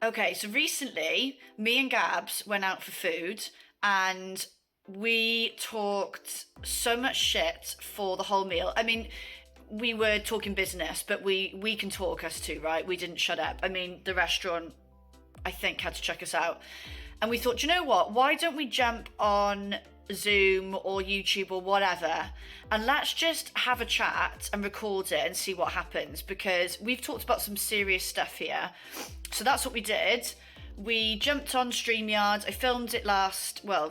Okay, so recently, me and Gabs went out for food and we talked so much shit for the whole meal. I mean, we were talking business, but we can talk us two, right? We didn't shut up. I mean, the restaurant, I think, had to check us out. And we thought, "Do you know what? Why don't we jump on Zoom or YouTube or whatever, and let's just have a chat and record it and see what happens?" Because we've talked about some serious stuff here. So that's what we did. We jumped on StreamYard. I filmed it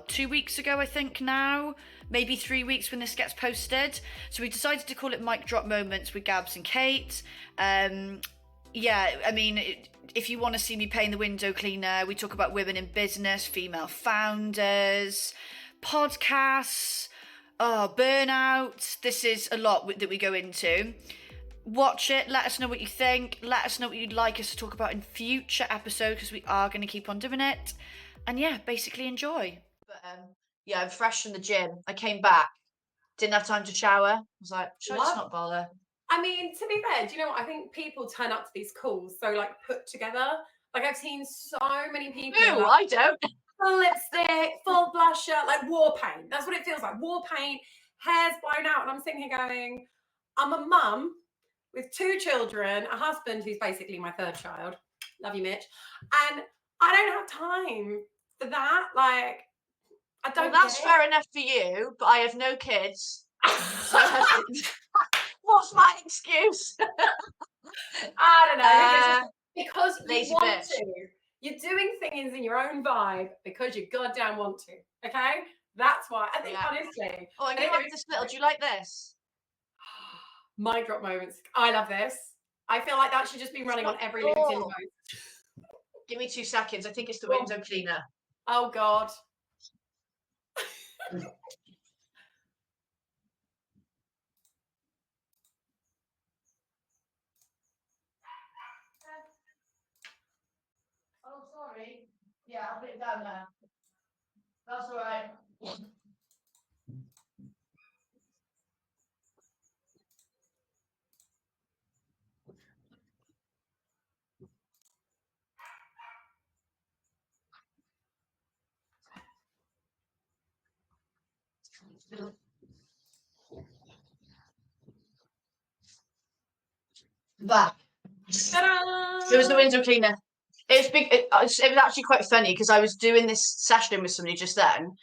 2 weeks ago, I think now. Maybe 3 weeks when this gets posted. So we decided to call it Mic Drop Moments with Gabs and Kate. If you want to see me paying the window cleaner, we talk about women in business, female founders, podcasts, burnout. This is a lot that we go into. Watch it, let us know what you think, let us know what you'd like us to talk about in future episodes, because we are going to keep on doing it. And yeah, basically enjoy. But I'm fresh from the gym. I came back, didn't have time to shower. I was like, should I just not bother? I mean, to be fair, do you know what? I think people turn up to these calls so like put together. Like I've seen so many people. No, I don't. Full lipstick, full blusher, like war paint. That's what it feels like. War paint, hair's blown out. And I'm sitting here going, I'm a mum with 2 children, a husband who's basically my 3rd child. Love you, Mitch. And I don't have time for that. Like, I don't. Well, that's fair enough for you, but I have no kids. What's my excuse? I don't know. Because lazy you want bitch. to. You're doing things in your own vibe because you goddamn want to. Okay? That's why. I think, honestly. Oh, I'm going to have this little. Do you like this? Mic drop moments. I love this. I feel like that should just be running on every LinkedIn post. Give me 2 seconds. I think it's the window cleaner. Oh, God. Oh, sorry. Yeah, I'll put it down there. That's all right. Back. Ta-da! It was the window cleaner. It was actually quite funny because I was doing this session with somebody just then,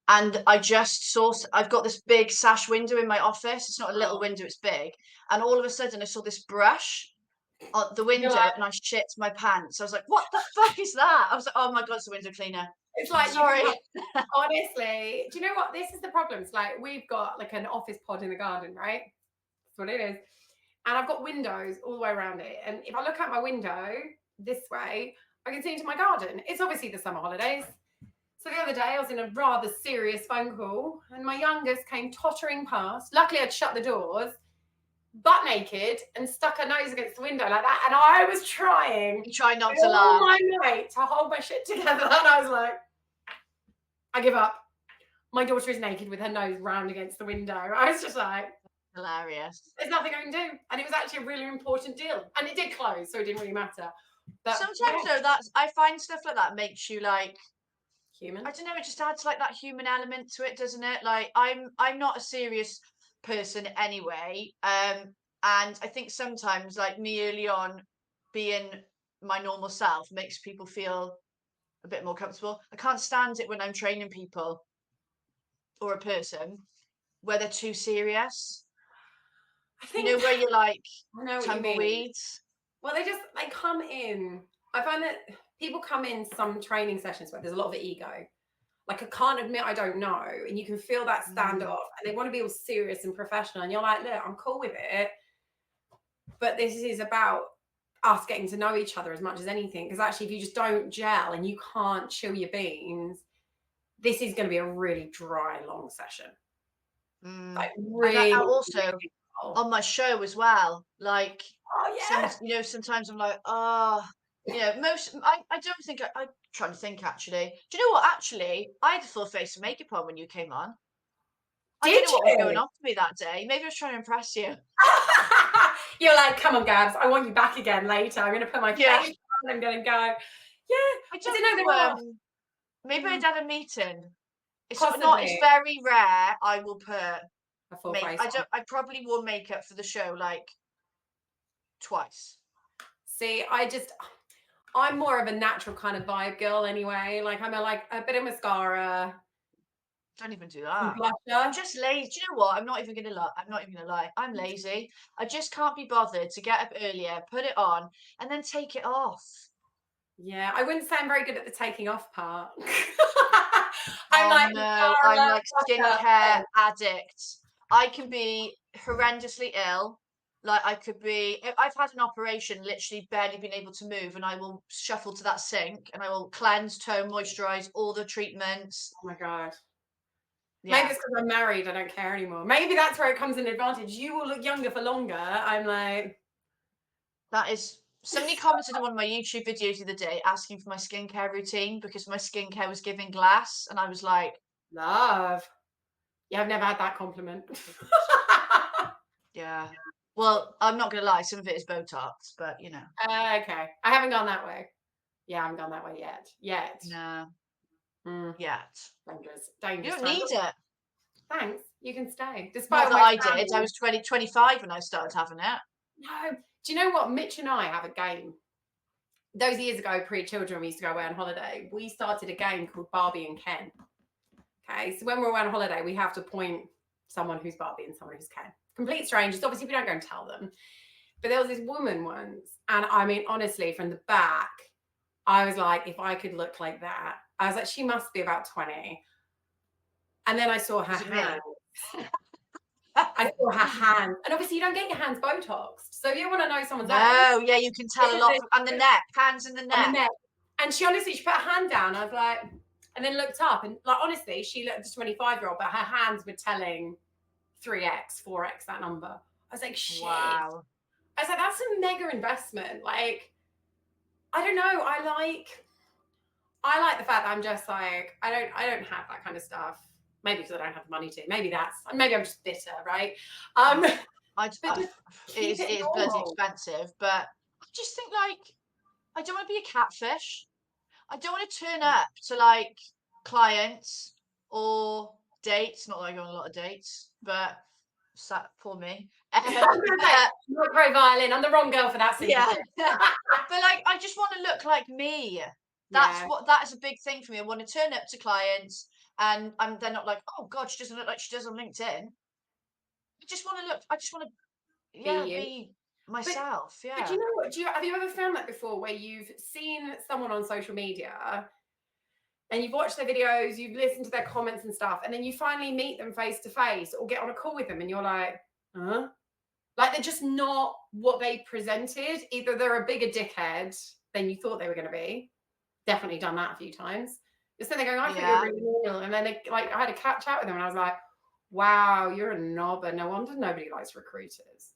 and I just saw I've got this big sash window in my office. It's not a little window; it's big. And all of a sudden, I saw this brush on the window, and I shit my pants. I was like, "What the fuck is that?" I was like, "Oh my god, it's the window cleaner." It's like, sorry. Honestly, do you know what? This is the problem. It's like we've got like an office pod in the garden, right? That's what it is. And I've got windows all the way around it. And if I look out my window this way, I can see into my garden. It's obviously the summer holidays. So the other day I was in a rather serious phone call and my youngest came tottering past. Luckily I'd shut the doors, butt naked, and stuck her nose against the window like that. And I was trying. You try not to laugh. All my night to hold my shit together. And I was like, I give up. My daughter is naked with her nose round against the window. I was just like, hilarious. There's nothing I can do. And it was actually a really important deal. And it did close, so it didn't really matter. But sometimes though, I find stuff like that makes you like human. I don't know, it just adds like that human element to it, doesn't it? Like I'm not a serious person anyway. And I think sometimes like me early on being my normal self makes people feel a bit more comfortable. I can't stand it when I'm training people or a person where they're too serious. I think, where you're like tumbleweeds. Well, they come in. I find that people come in some training sessions where there's a lot of ego. Like, I can't admit I don't know. And you can feel that standoff. And they want to be all serious and professional. And you're like, look, I'm cool with it. But this is about us getting to know each other as much as anything. Because actually, if you just don't gel and you can't chill your beans, this is going to be a really dry, long session. Like, really. And also on my show as well. Like, sometimes I'm like, I don't think I'm trying to think actually. Do you know what? Actually, I had a full face of makeup on when you came on. I don't know what was going on for me that day. Maybe I was trying to impress you. You're like, come on, Gabs, I want you back again later. I'm going to put my face on. I'm going to go. Yeah, I I don't didn't know know. there are. Maybe I'd had a meeting. It's not. It's Possibly very rare. I will put a full make. face I on. don't. I probably wore makeup for the show like twice. See, I'm more of a natural kind of vibe girl anyway. Like I'm a bit of mascara, Don't even do some that. I'm blusher. just lazy. Do you know what? I'm not even gonna lie. I'm not even gonna lie. I'm lazy. I just can't be bothered to get up earlier, put it on, and then take it off. Yeah, I wouldn't say I'm very good at the taking off part. I'm Oh like no, I'm mascara, like blusher, skincare face. addict. I can be horrendously ill. Like I could be, I've had an operation, literally barely been able to move, and I will shuffle to that sink and I will cleanse, tone, moisturize, all the treatments. Oh my god. Maybe Yeah, it's because I'm married. I don't care anymore. Maybe that's where it comes in advantage. You will look younger for longer. I'm like, that is. Somebody commented on one of my YouTube videos the other day asking for my skincare routine because my skincare was giving glass, and I was like, love. Yeah, I've never had that compliment. yeah. Well, I'm not gonna lie, some of it is Botox, but you know, Okay. I haven't gone that way. Yeah, I haven't gone that way yet. Yet. no, Mm, yet. dangerous. You Dangerous don't time. need it. Thanks. You can stay. Despite Not all that my I did. I family. was 20, 25 when I started having it. No. Do you know what? Mitch and I have a game. Those years ago, pre-children, we used to go away on holiday. We started a game called Barbie and Ken. Okay. So when we're away on holiday, we have to point someone who's Barbie and someone who's Ken. Complete strangers. Obviously, we don't go and tell them. But there was this woman once, and I mean, honestly, from the back, I was like, if I could look like that, I was like, she must be about 20. And then I saw her Was it me? hand. I saw her hand. And obviously, you don't get your hands Botoxed. So if you want to know someone's age, No, yeah, you can tell a lot from, and the neck, hands in the on the neck. neck. And she honestly, she put her hand down. I was like, and then looked up. And like, honestly, she looked a 25-year-old, but her hands were telling 3x, 4x that number. I was like, shit. Wow. I was like, that's a mega investment. Like, I don't know. I like the fact that I'm just like, I don't have that kind of stuff. Maybe because I don't have the money to. Maybe I'm just bitter, right? But just keep It it is bloody normal. expensive, but I just think like I don't want to be a catfish. I don't want to turn up to like clients or dates. Not that I go on a lot of dates, but poor me. I'm gonna say, micro violin. I'm the wrong girl for that Yeah. sympathy. But like I just want to look like me. Yeah. That is a big thing for me. I want to turn up to clients and they're not like, oh God, she doesn't look like she does on LinkedIn. I just want to Be yeah, you. be myself. But do Yeah. you know what? Have you ever found that before where you've seen someone on social media and you've watched their videos, you've listened to their comments and stuff, and then you finally meet them face to face or get on a call with them and you're like, huh? Like they're just not what they presented. Either they're a bigger dickhead than you thought they were going to be. Definitely done that a few times. Instead they're going, I thought you were Yeah. really normal. And then I had a chat with them and I was like, wow, you're a knob. And no wonder nobody likes recruiters.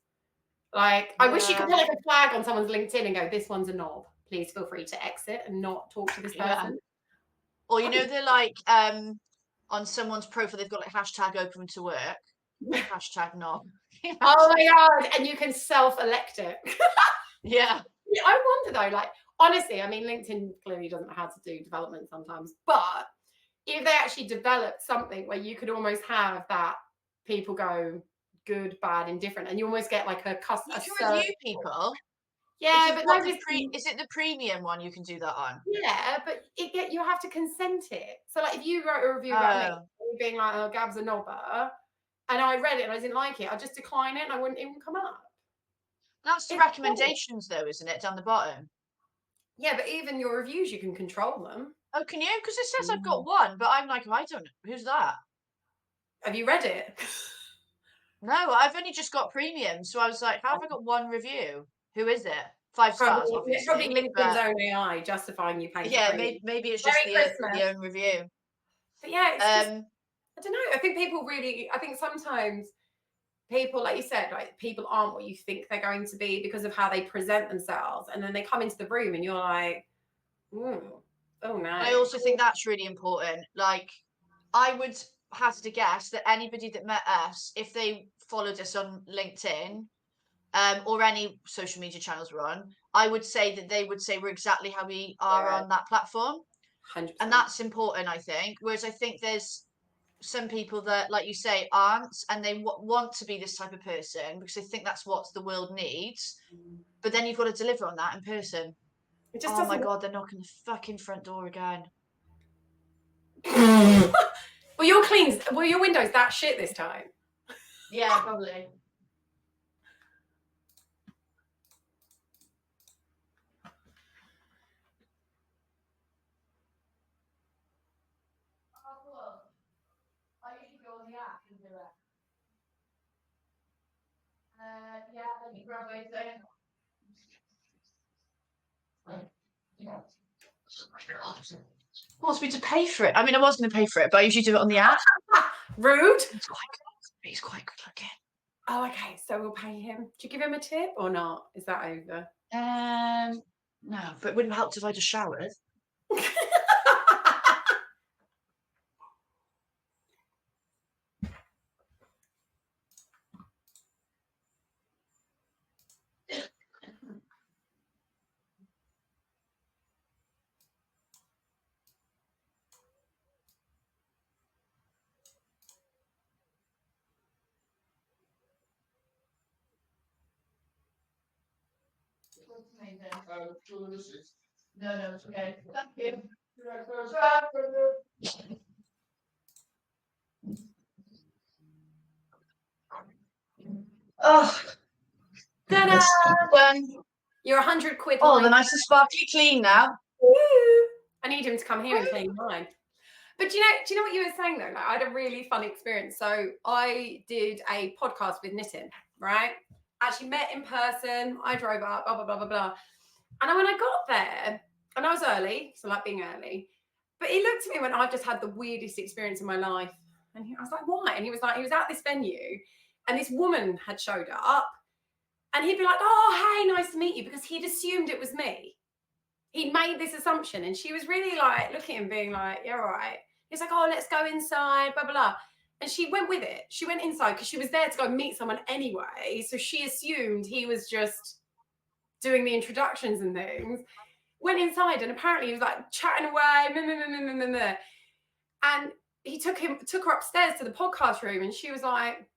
Like, I wish you could put like a flag on someone's LinkedIn and go, this one's a knob. Please feel free to exit and not talk to this Yeah. person. Or you know, they're like on someone's profile they've got like hashtag open to work. Hashtag not. Oh my God. And you can self-elect it. Yeah. I wonder though, like, honestly, I mean, LinkedIn clearly doesn't know how to do development sometimes, but if they actually developed something where you could almost have that people go good, bad, indifferent, and you almost get like You a can review people. yeah, If but you've got nobody's is it the premium one you can do that on? yeah, but you have to consent it. So like if you wrote a review about me Oh, being like, oh, Gab's a knobber, and I read it and I didn't like it, I'd just decline it and I wouldn't even come up. that's the It's recommendations though, isn't it? Down the bottom. yeah, but even your reviews, you can control them. Oh, can you? Because it says I've got one, but I'm like, I don't know. Who's that? Have you read it? No, I've only just got premium. So I was like, how have I got one review? Who is it? 5 stars, Probably obviously. LinkedIn's own AI justifying you paying for Yeah, premium. maybe it's just Merry Christmas. the own review. But yeah, it's just Um, I don't know. I think sometimes people, like you said, like people aren't what you think they're going to be because of how they present themselves. And then they come into the room and you're like, ooh, oh no. I also think that's really important. Like, I would hazard a guess that anybody that met us, if they followed us on LinkedIn, or any social media channels we're on, I would say that they would say we're exactly how we are Yeah. on that platform. 100%. And that's important, I think. Whereas I think there's some people that, like you say, aren't, and they want to be this type of person because they think that's what the world needs. But then you've got to deliver on that in person. It just Oh my doesn't. God, they're knocking the fucking front door again. Well, your windows that shit this time. Yeah, probably. Oh, cool. I usually go on the app and do it. Yeah, let me grab it. Wants me to pay for it. I mean, I was going to pay for it, but I usually do it on the app. Rude. It's quite good. He's quite good looking. Oh, okay. So we'll pay him. Do you give him a tip or not? Is that over? No, but it wouldn't have helped if I just showered. No, it's okay. Thank you. Oh, Ta-da! done. You're 100 quid. Oh, light. the nice and sparkly clean now. Woo! I need him to come here and clean mine. But do you know what you were saying though? Like, I had a really fun experience. So I did a podcast with Nitin, right? Actually met in person. I drove up, blah, blah, blah, blah, blah. And when I got there, and I was early, so I like being early, but he looked at me when I've just had the weirdest experience in my life. And I was like, why? And he was like, he was at this venue and this woman had showed up and he'd be like, oh, hey, nice to meet you, because he'd assumed it was me. He'd made this assumption and she was really like looking at him being like, yeah, all right. He's like, oh, let's go inside, blah, blah, blah. And she went with it. She went inside because she was there to go meet someone anyway. So she assumed he was just doing the introductions and things. Went inside and apparently he was like chatting away. And he took her upstairs to the podcast room and she was like,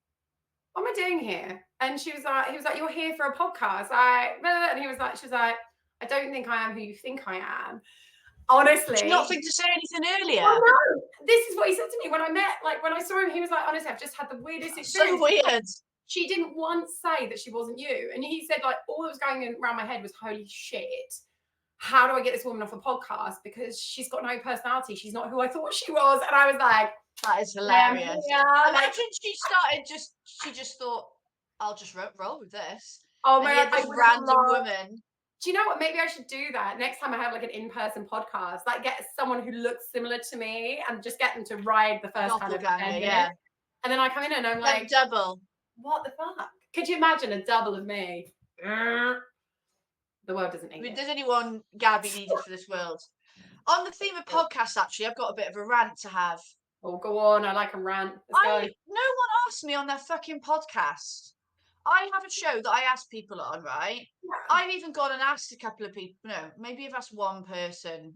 what am I doing here? And he was like, you're here for a podcast. And she was like, I don't think I am who you think I am. Honestly. Did you not think to say anything earlier? Oh, no. This is what he said to me when I met, like when I saw him, he was like, honestly, I've just had the weirdest experience. So weird. She didn't once say that she wasn't you. And he said, like, all that was going around my head was, holy shit, how do I get this woman off a podcast? Because she's got no personality. She's not who I thought she was. And I was like, that is hilarious. Yeah, imagine she just thought, I'll just roll with this. Oh my God, this random woman. Do you know what? Maybe I should do that next time I have like an in-person podcast. Like get someone who looks similar to me and just get them to ride the first kind of 10 minutes. Yeah. And then I come in and I'm like, double. What the fuck? Could you imagine a double of me? The world doesn't need it. There's only one Gabby needed for this world. On the theme of podcasts, actually, I've got a bit of a rant to have. Oh, go on. I like a rant. No one asked me on their fucking podcast. I have a show that I ask people on, right? Yeah. I've even gone and asked a couple of people. No, maybe I've asked one person.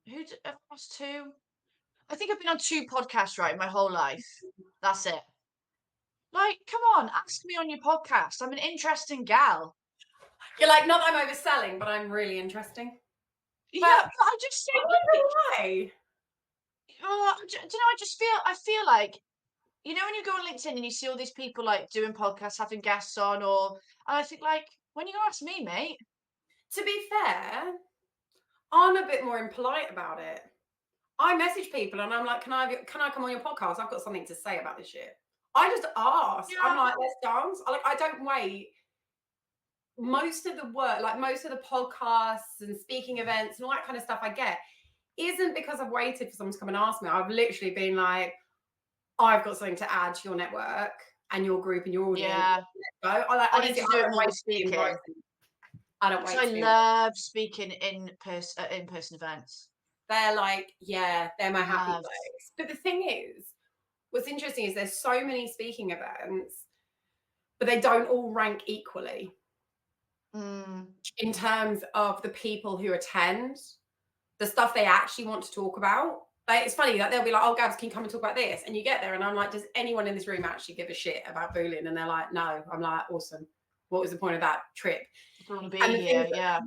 I've asked two? I think I've been on 2 podcasts, right, my whole life. That's it. Like, come on, ask me on your podcast. I'm an interesting gal. You're like, not that I'm overselling, but I'm really interesting. Yeah, but I just think, why? Do you know, I feel like, you know, when you go on LinkedIn and you see all these people like doing podcasts, having guests on, and I think like, when you gonna ask me, mate? To be fair, I'm a bit more impolite about it. I message people and I'm like, can I come on your podcast? I've got something to say about this shit. I just ask. Yeah. I'm like, let's dance. I don't wait. Most of the work, like most of the podcasts and speaking events and all that kind of stuff I get isn't because I've waited for someone to come and ask me. I've literally been like, I've got something to add to your network and your group and your audience. Yeah. I need to do it more speaking. I don't wait. I love speaking in person events. They're like, yeah, they're my happy place. But the thing is, what's interesting is there's so many speaking events, but they don't all rank equally. in terms of the people who attend, the stuff they actually want to talk about. Like, it's funny that they'll be like, "Oh, Gabs, can you come and talk about this?" And you get there, and I'm like, "Does anyone in this room actually give a shit about bullying?" And they're like, "No." I'm like, "Awesome. What was the point of that trip?" I want to be And the thing here. is that Yeah.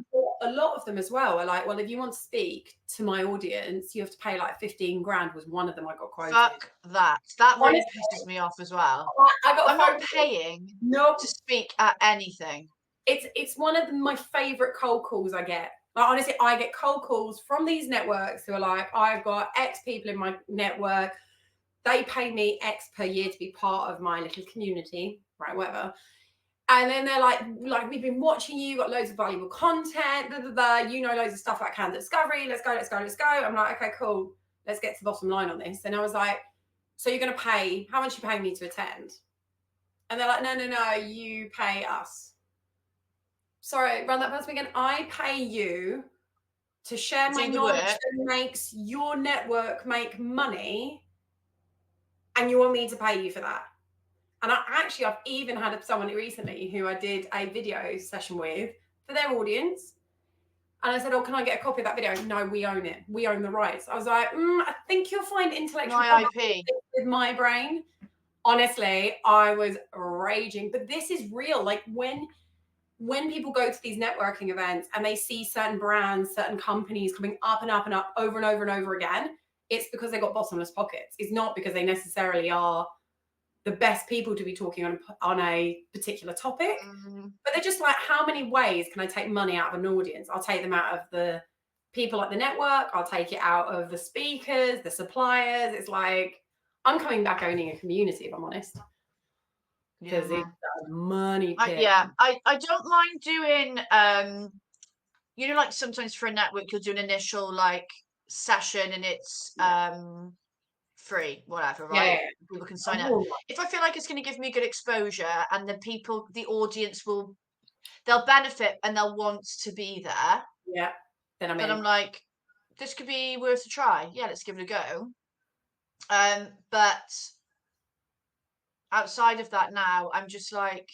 a lot of them as well are like, "Well, if you want to speak to my audience, you have to pay like 15 grand." Was one of them I got quoted. Fuck that. That really Honestly, pisses me off as well. I got a I'm not phone call. paying No, to speak at anything. it's one of my favorite cold calls I get. Like, honestly, I get cold calls from these networks who are like, "I've got X people in my network. They pay me X per year to be part of my little community," right? Whatever. And then they're like, "We've been watching you, got loads of valuable content, blah, blah, blah. You know loads of stuff about candidate discovery. Let's go, let's go, let's go." I'm like, "Okay, cool. Let's get to the bottom line on this." And I was like, "So you're going to pay, how much are you paying me to attend?" And they're like, "No, no, no, you pay us." Sorry, run that past me again. "I pay you to share my Do the knowledge work. that makes your network make money, and you want me to pay you for that." And I've even had someone recently who I did a video session with for their audience. And I said, "Oh, can I get a copy of that video?" "No, we own it. We own the rights." I was like, "I think you'll find intellectual My property IP. with my brain." Honestly, I was raging. But this is real. Like, when people go to these networking events and they see certain brands, certain companies coming up and up and up over and over and over again, it's because they've got bottomless pockets. It's not because they necessarily are the best people to be talking on a particular topic. But they're just like, "How many ways can I take money out of an audience?" I'll take them out of the people at the network. I'll take it out of the speakers, the suppliers. It's like, I'm coming back owning a community, if I'm honest. Because it's a money pit. I don't mind doing you know, like sometimes for a network you'll do an initial like session and it's free, whatever, right? Yeah. People can sign up. Oh, If I feel like it's going to give me good exposure and the audience they'll benefit and they'll want to be there, yeah. Then I'm then I'm in. like, this could be worth a try. Yeah, let's give it a go. But outside of that now, I'm just like,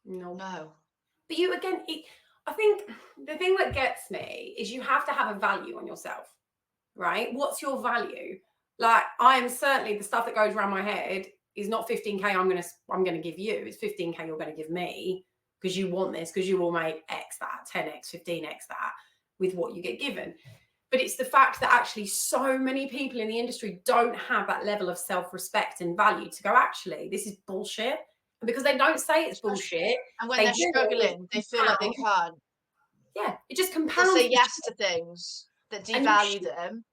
no. But you, again, I think the thing that gets me is you have to have a value on yourself, right? What's your value? Like, I am certainly, the stuff that goes around my head is not 15K I'm gonna give you. It's 15K you're gonna give me because you want this, because you will make X that, 10X, 15X that with what you get given. But it's the fact that actually so many people in the industry don't have that level of self-respect and value to go, "Actually, this is bullshit." And because they don't say it's bullshit, And when they they're do it, struggling, they feel like they can't. yeah, it just They'll compounds say the yes shit. to things that And you devalue them.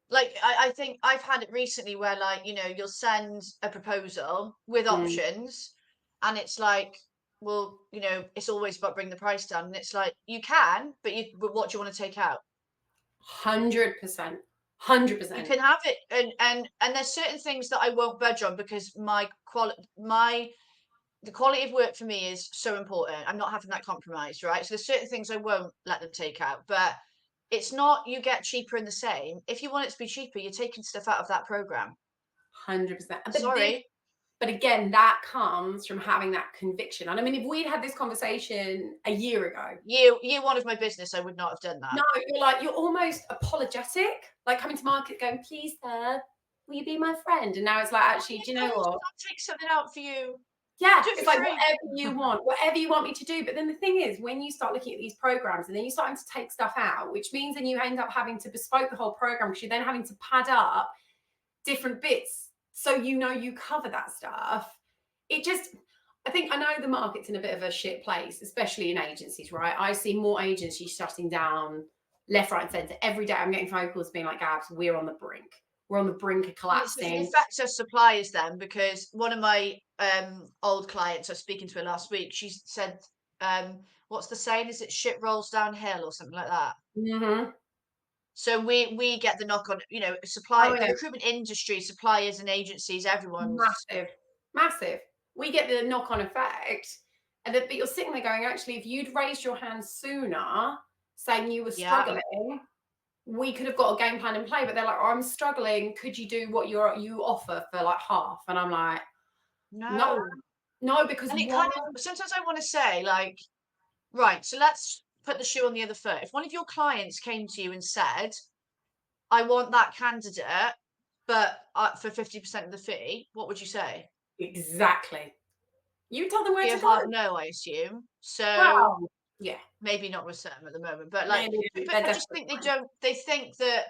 Like I think I've had it recently where like, you know, you'll send a proposal with options and it's like, well, you know, it's always about bringing the price down. And it's like, you can, but what do you want to take out? 100%. You 100%. can have it and there's certain things that I won't budge on because the quality of work for me is so important. I'm not having that compromised, right? So there's certain things I won't let them take out, but it's not you get cheaper in the same. If you want it to be cheaper, you're taking stuff out of that program. 100%. Sorry. But again, that comes from having that conviction. And I mean, if we'd had this conversation a year ago, Year one of my business, I would not have done that. no, you're almost apologetic, like coming to market going, "Please, sir, will you be my friend?" And now it's like, actually, do you know what? I'll take something out for you. Yeah, Do it it's for like free. whatever you want me to do. But then the thing is, when you start looking at these programs and then you're starting to take stuff out, which means then you end up having to bespoke the whole program because you're then having to pad up different bits so you cover that stuff. I think, I know the market's in a bit of a shit place, especially in agencies, right? I see more agencies shutting down left, right, and centre every day. I'm getting phone calls being like, "Gabs, we're on the brink. We're on the brink of It collapsing." affects us suppliers then because one of my old clients I was speaking to her last week, she said, what's the saying? Is it shit rolls downhill or something like that? Mm-hmm. So we get the knock on, you know, Oh, the yeah. recruitment industry, suppliers and agencies, everyone's Massive. We get the knock-on effect, but you're sitting there going, actually, if you'd raised your hand sooner, saying you were struggling, we could have got a game plan in play. But they're like, "Oh, I'm struggling. Could you do what you offer for like half?" And I'm like, no, no, because and it one, kind of sometimes I want to say like right, so let's put the shoe on the other foot. If one of your clients came to you and said, I want that candidate, but for 50% of the fee, what would you say? Exactly. You tell them where Be to a go. hard no, I assume. So Wow. Yeah. maybe not with them at the moment, but like, Maybe but they're I just think desperate. they think that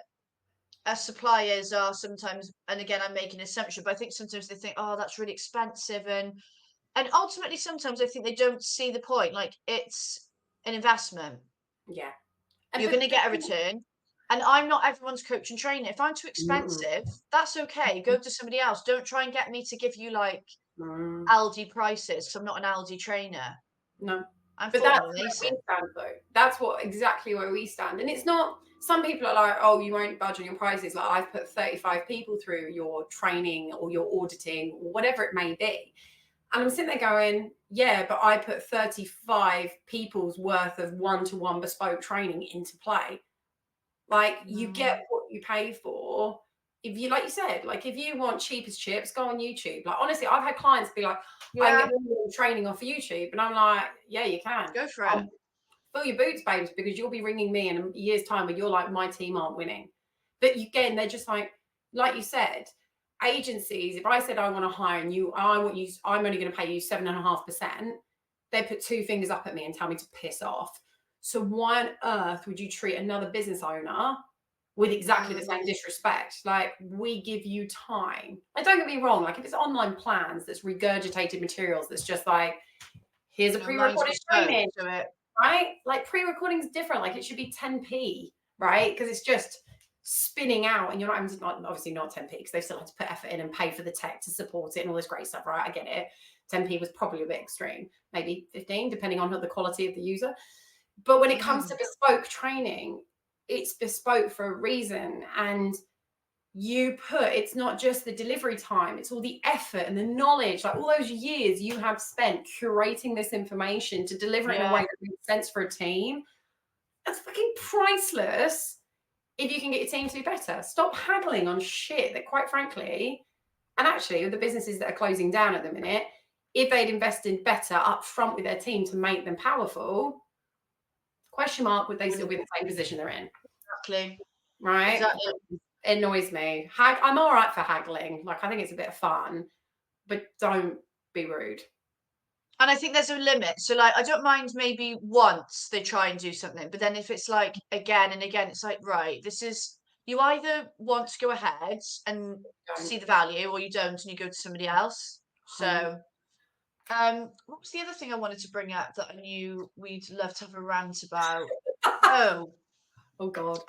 as suppliers are sometimes, and again, I'm making an assumption, but I think sometimes they think, oh, that's really expensive. And ultimately, sometimes I think they don't see the point. Like, it's an investment. Yeah. And You're going to get a return. And I'm not everyone's coach and trainer. If I'm too Mm-mm. expensive, that's okay. Go to somebody else. Don't try and get me to give you like Mm. Aldi prices, because I'm not an Aldi trainer. No. I'm But that's formula where Mason. we stand, though. That's what exactly where we stand. And it's not, some people are like, oh, you won't budge on your prices. Like, I've put 35 people through your training or your auditing or whatever it may be. And I'm sitting there going, yeah, but I put 35 people's worth of one-to-one bespoke training into play. Like, you get what you pay for. If you, like you said, like, if you want cheap as chips, go on YouTube. Like, honestly, I've had clients be like, I Yeah, can get more training off YouTube. And I'm like, yeah, you can. go for it. Fill your boots, babes, because you'll be ringing me in a year's time where you're like, my team aren't winning. But again, they're just like you said, agencies, if I said I want to hire you, I want you, I'm only going to pay you 7.5%, they put two fingers up at me and tell me to piss off. So why on earth would you treat another business owner with exactly the same disrespect? Like, we give you time. Like, don't get me wrong, like if it's online plans that's regurgitated materials that's just like, here's a pre-recorded training, to it. right? Like, pre-recording is different. Like, it should be 10p, right? Because it's just spinning out, and you're not having to, obviously not 10p, because they still have to put effort in and pay for the tech to support it and all this great stuff, right? I get it. 10p was probably a bit extreme, maybe 15, depending on the quality of the user. But when it comes to bespoke training, it's bespoke for a reason. And you put, it's not just the delivery time, it's all the effort and the knowledge, like all those years you have spent curating this information to deliver it in a way that makes sense for a team. That's fucking priceless. If you can get your team to do better, stop haggling on shit that, quite frankly, and actually with the businesses that are closing down at the minute, if they'd invested better up front with their team to make them powerful, question mark, would they still be in the same position they're in? Exactly. Right? Exactly. It annoys me. I'm all right for haggling. Like, I think it's a bit of fun, but don't be rude. And I think there's a limit. So like, I don't mind maybe once they try and do something, but then if it's like again and again, it's like, right, this is, you either want to go ahead and see the value, or you don't, and you go to somebody else. So, what was the other thing I wanted to bring up that I knew we'd love to have a rant about? Oh, Oh God.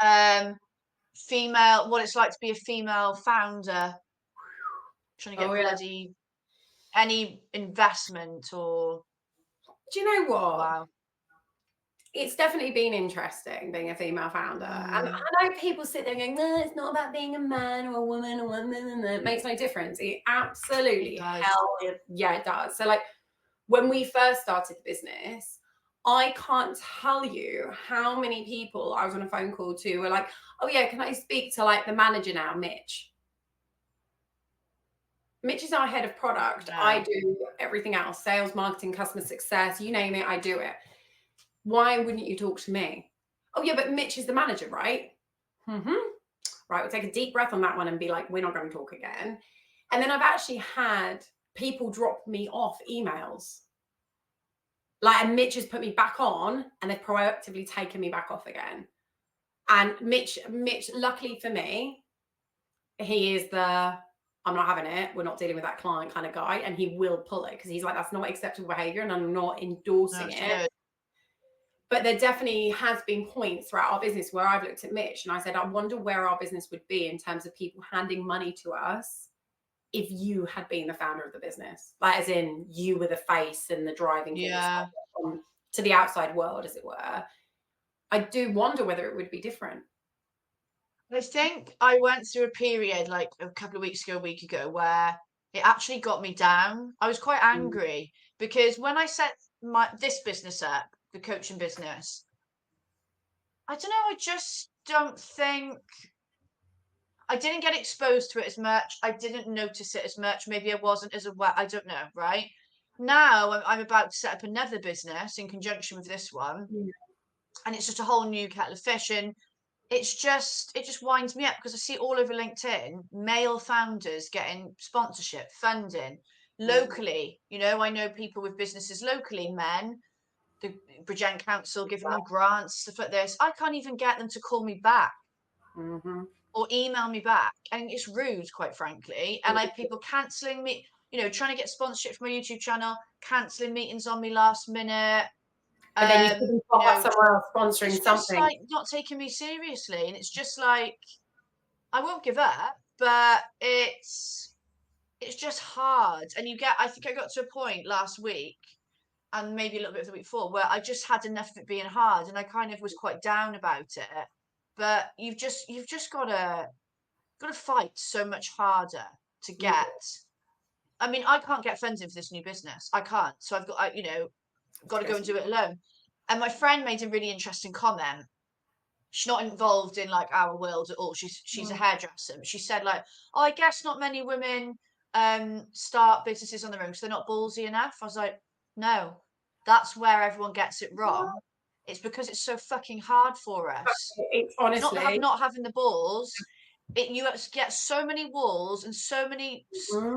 Female, what it's like to be a female founder, trying to get bloody any investment or. Do you know what? Wow. It's definitely been interesting being a female founder. And I know people sit there going, no, it's not about being a man or a woman or it makes no difference. It absolutely, yeah, it does. So like, when we first started the business, I can't tell you how many people I was on a phone call to were like, oh yeah, can I speak to like the manager now, Mitch? Mitch is our head of product. Yeah. I do everything else, sales, marketing, customer success, you name it, I do it. Why wouldn't you talk to me? Oh yeah, but Mitch is the manager, right? Right, we'll take a deep breath on that one and be like, we're not going to talk again. And then I've actually had people drop me off emails. Like, and Mitch has put me back on and they've proactively taken me back off again. And Mitch, luckily for me, he is the, I'm not having it, we're not dealing with that client kind of guy. And he will pull it because he's like, that's not acceptable behavior and I'm not endorsing it. Good. But there definitely has been points throughout our business where I've looked at Mitch and I said, I wonder where our business would be in terms of people handing money to us if you had been the founder of the business. Like, as in, you were the face and the driving force to the outside world, as it were. I do wonder whether it would be different. I think I went through a period like a couple of weeks ago, a week ago, where it actually got me down. I was quite angry because when I set this business up, the coaching business, I don't know, I just don't think I didn't get exposed to it as much. I didn't notice it as much. Maybe I wasn't as aware. I don't know, right? now I'm about to set up another business in conjunction with this one, and it's just a whole new kettle of fish. And it just winds me up because I see all over LinkedIn male founders getting sponsorship, funding locally. You know, I know people with businesses locally, men, the Bridgend Council giving them grants, stuff like this. I can't even get them to call me back or email me back, and it's rude, quite frankly. And I have people cancelling me, you know, trying to get sponsorship for my YouTube channel, cancelling meetings on me last minute. But then you couldn't pop up somewhere else sponsoring it's something. just like not taking me seriously, and it's just like I won't give up, but it's just hard. And I think I got to a point last week, and maybe a little bit of the week before, where I just had enough of it being hard, and I kind of was quite down about it. But you've just gotta fight so much harder to get. I mean, I can't get funding for this new business. I can't. So I've got, got to go and do it alone. And my friend made a really interesting comment. She's not involved in like our world at all. She's a hairdresser. But she said like, oh, I guess not many women start businesses on their own because they're not ballsy enough. I was like, no, that's where everyone gets it wrong. It's because it's so fucking hard for us. It's honestly not having the balls. You get so many walls and so many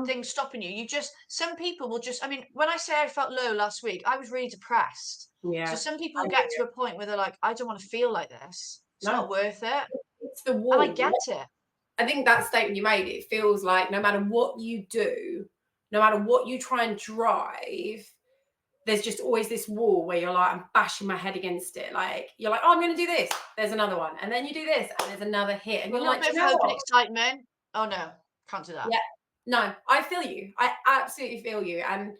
things stopping you. Some people will just, I mean, when I say I felt low last week, I was really depressed. Yeah. So some people get to a point where they're like, I don't want to feel like this. It's not worth it. It's the wall. And I get it. I think that statement you made, it feels like no matter what you do, no matter what you try and drive, there's just always this wall where you're like, I'm bashing my head against it. Like, you're like, oh, I'm going to do this. There's another one. And then you do this and there's another hit. And you're like, bit of hope and excitement. Oh, no, can't do that. Yeah. No, I feel you. I absolutely feel you. And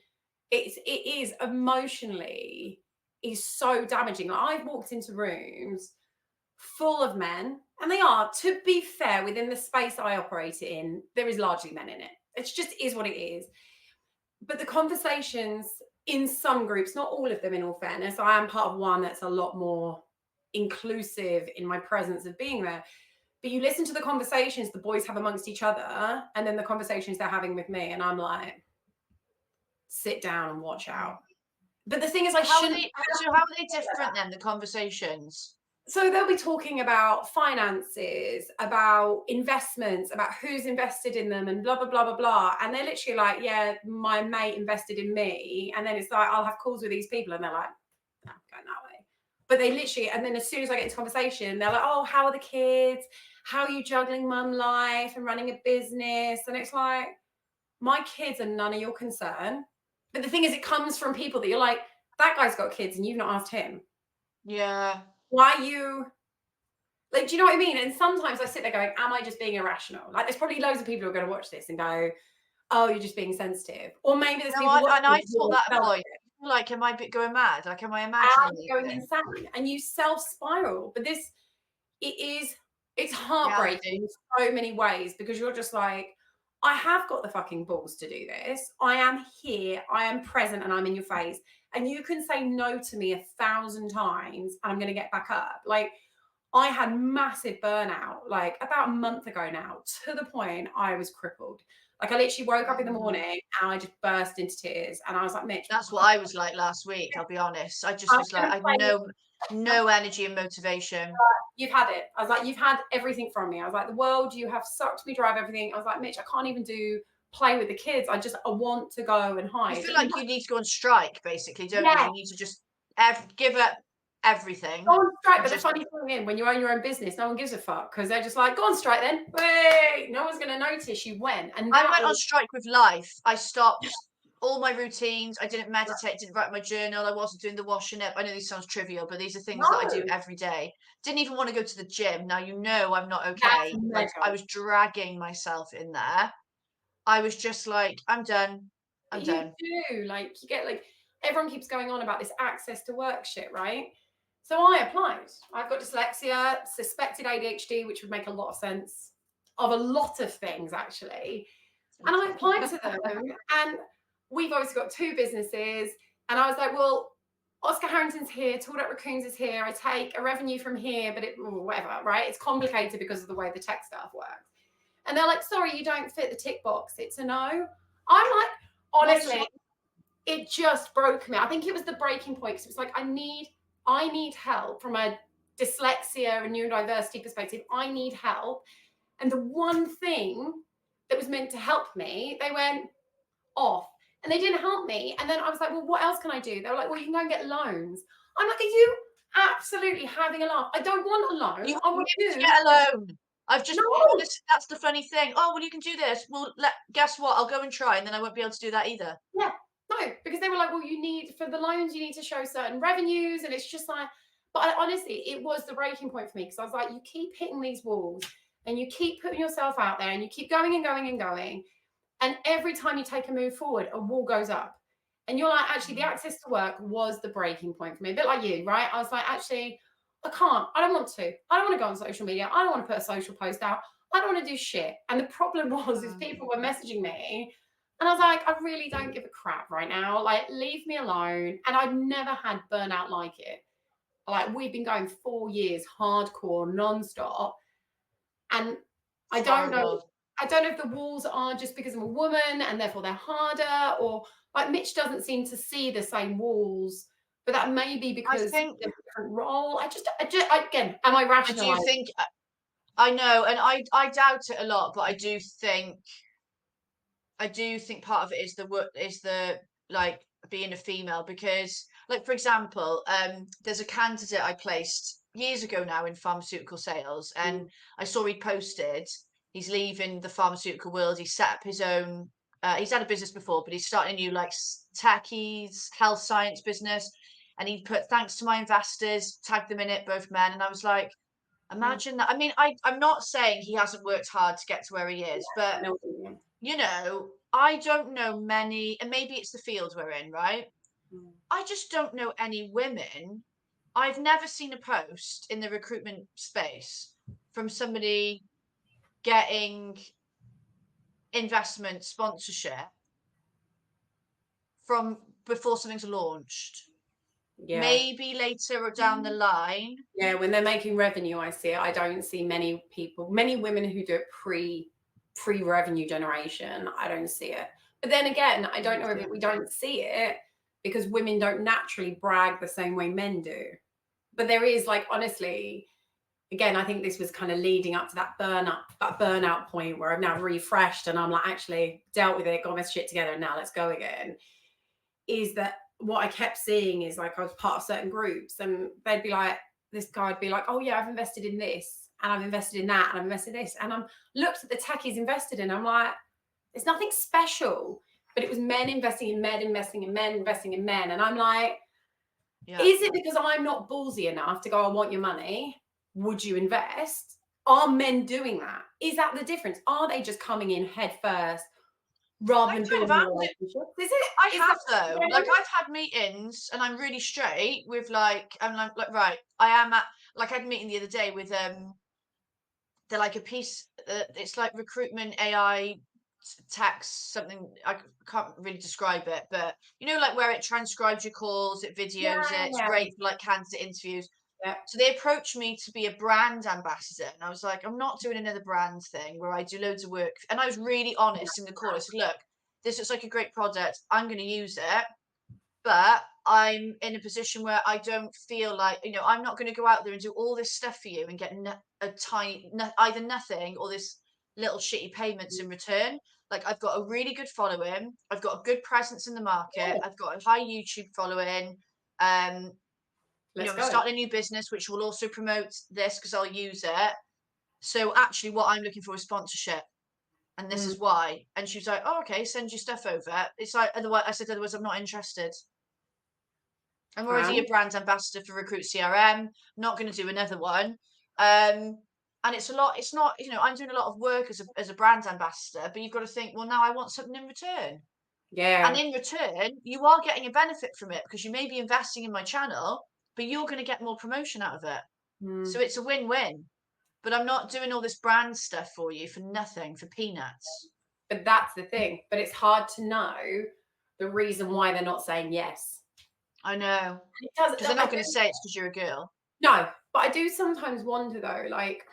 it is emotionally is so damaging. Like, I've walked into rooms full of men, and they are, to be fair, within the space I operate in, there is largely men in it. It just is what it is. But the conversations in some groups, not all of them in all fairness, I am part of one that's a lot more inclusive in my presence of being there. But you listen to the conversations the boys have amongst each other, and then the conversations they're having with me, and I'm like, sit down and watch out. But the thing is, how are they different then, the conversations? So they'll be talking about finances, about investments, about who's invested in them and blah, blah, blah, blah, blah. And they're literally like, yeah, my mate invested in me. And then it's like, I'll have calls with these people. And they're like, no, I'm going that way. But they literally, and then as soon as I get into conversation, they're like, oh, how are the kids? How are you juggling mum life and running a business? And it's like, my kids are none of your concern. But the thing is, it comes from people that you're like, that guy's got kids and you've not asked him. Yeah. Why you, like, do you know what I mean? And sometimes I sit there going, am I just being irrational? Like, there's probably loads of people who are going to watch this and go, oh, you're just being sensitive. Or maybe there's people and I thought that at a point, like, am I going mad? Like, am I imagining going insane? And you self-spiral. But it's heartbreaking in so many ways, because you're just like, I have got the fucking balls to do this. I am here, I am present, and I'm in your face. And you can say no to me 1,000 times and I'm going to get back up. Like, I had massive burnout, like about a month ago now, to the point I was crippled. Like, I literally woke up in the morning and I just burst into tears. And I was like, Mitch. That's what I was like last week, I'll be honest. I just was like, I had no energy and motivation. You've had it. I was like, you've had everything from me. I was like, the world, you have sucked me dry of everything. I was like, Mitch, I can't even play with the kids. I want to go and hide. I feel like you need to go on strike, basically, don't you? You need to just give up everything. Go on strike. But the funny thing is, when you own your own business, no one gives a fuck, because they're just like, go on strike then. Wait, no one's going to notice you went. And I went on strike with life. I stopped all my routines. I didn't meditate, didn't write my journal. I wasn't doing the washing up. I know this sounds trivial, but these are things that I do every day. Didn't even want to go to the gym. Now, you know, I'm not okay. Like, I was dragging myself in there. I was just like, I'm done. I'm done. You do. Like, you get, like, everyone keeps going on about this access to work shit, right? So I applied. I've got dyslexia, suspected ADHD, which would make a lot of sense of a lot of things, actually. And I applied to them. And we've obviously got 2 businesses. And I was like, well, Oscar Harrington's here, Tooled Up Raccoons is here. I take a revenue from here, but whatever, right? It's complicated because of the way the tech stuff works. And they're like, sorry, you don't fit the tick box. It's a no. I'm like, honestly, it just broke me. I think it was the breaking point, because it was like, I need help from a dyslexia and neurodiversity perspective. I need help. And the one thing that was meant to help me, they went off and they didn't help me. And then I was like, well, what else can I do? They were like, well, you can go and get loans. I'm like, are you absolutely having a laugh? I don't want a loan. You I won't want be able to you. get a loan. I've just No, that's the funny thing. Oh, well, you can do this. Well, guess what? I'll go and try, and then I won't be able to do that either. yeah, no, because they were like, well, you need, for the loans, you need to show certain revenues. And it's just like, but honestly, it was the breaking point for me, because I was like, you keep hitting these walls and you keep putting yourself out there and you keep going and going and going. And every time you take a move forward, a wall goes up. And you're like, actually, the access to work was the breaking point for me. A bit like you, right? I was like, actually, I can't. I don't want to. I don't want to go on social media. I don't want to put a social post out. I don't want to do shit. And the problem was, is people were messaging me. And I was like, I really don't give a crap right now. Like, leave me alone. And I've never had burnout like it. Like, we've been going 4 years, hardcore, nonstop. And I don't know. I don't know if the walls are just because I'm a woman and therefore they're harder, or like Mitch doesn't seem to see the same walls, but that may be because think of a different role. Again, am I I rationalizing? do think I know, and I doubt it a lot, but I do think part of it is the like being a female, because like, for example, there's a candidate I placed years ago now in pharmaceutical sales, and I saw he posted he's leaving the pharmaceutical world. He set up his own he's had a business before, but he's starting a new like techies health science business, and he put, thanks to my investors, tagged them in it, both men. And I was like, imagine that. I mean, I'm not saying he hasn't worked hard to get to where he is, but I know what you mean. you know, I don't know many, and maybe it's the field we're in, right? I just don't know any women. I've never seen a post in the recruitment space from somebody getting investment sponsorship from before something's launched. Yeah. Maybe later or down the line. Yeah, when they're making revenue, I see it. I don't see many women who do it pre-revenue generation. I don't see it. But then again, I don't know if we don't see it because women don't naturally brag the same way men do. But there is, like, honestly, again, I think this was kind of leading up to that burnout point where I've now refreshed and I'm like, actually dealt with it, got my shit together, and now let's go again. Is that what I kept seeing is, like, I was part of certain groups and they'd be like, this guy would be like, oh yeah, I've invested in this and I've invested in that and I've invested in this. And I'm looked at the tech he's invested in. I'm like, it's nothing special, but it was men investing in men, investing in men, investing in men. And I'm like, is it because I'm not ballsy enough to go, I want your money? Would you invest? Are men doing that? Is that the difference? Are they just coming in head first rather than building a relationship? Is it? I have though. Like, I've had meetings and I'm really straight with like, I'm like right, I am at, like, I had a meeting the other day with they're like a piece it's like recruitment AI text something, I can't really describe it, but you know, like where it transcribes your calls, it videos it, it's great for like candidate interviews. Yeah. So they approached me to be a brand ambassador, and I was like, I'm not doing another brand thing where I do loads of work. And I was really honest in the call. I said, look, this looks like a great product, I'm going to use it, but I'm in a position where I don't feel like, you know, I'm not going to go out there and do all this stuff for you and get either nothing or this little shitty payments in return. Like, I've got a really good following, I've got a good presence in the market, I've got a high YouTube following. You know, I'm starting a new business which will also promote this because I'll use it. So actually, what I'm looking for is sponsorship, and this is why. And she was like, "Oh, okay, send your stuff over." It's like, otherwise, I said, otherwise, I'm not interested. I'm already a brand ambassador for Recruit CRM. Not going to do another one. And it's a lot. It's not, you know, I'm doing a lot of work as a brand ambassador, but you've got to think, well, now I want something in return. Yeah. And in return, you are getting a benefit from it because you may be investing in my channel, but you're going to get more promotion out of it. So it's a win-win. But I'm not doing all this brand stuff for you for nothing, for peanuts. But that's the thing. But it's hard to know the reason why they're not saying yes. I know. Because they're not going to say it's because you're a girl. No, but I do sometimes wonder though, like,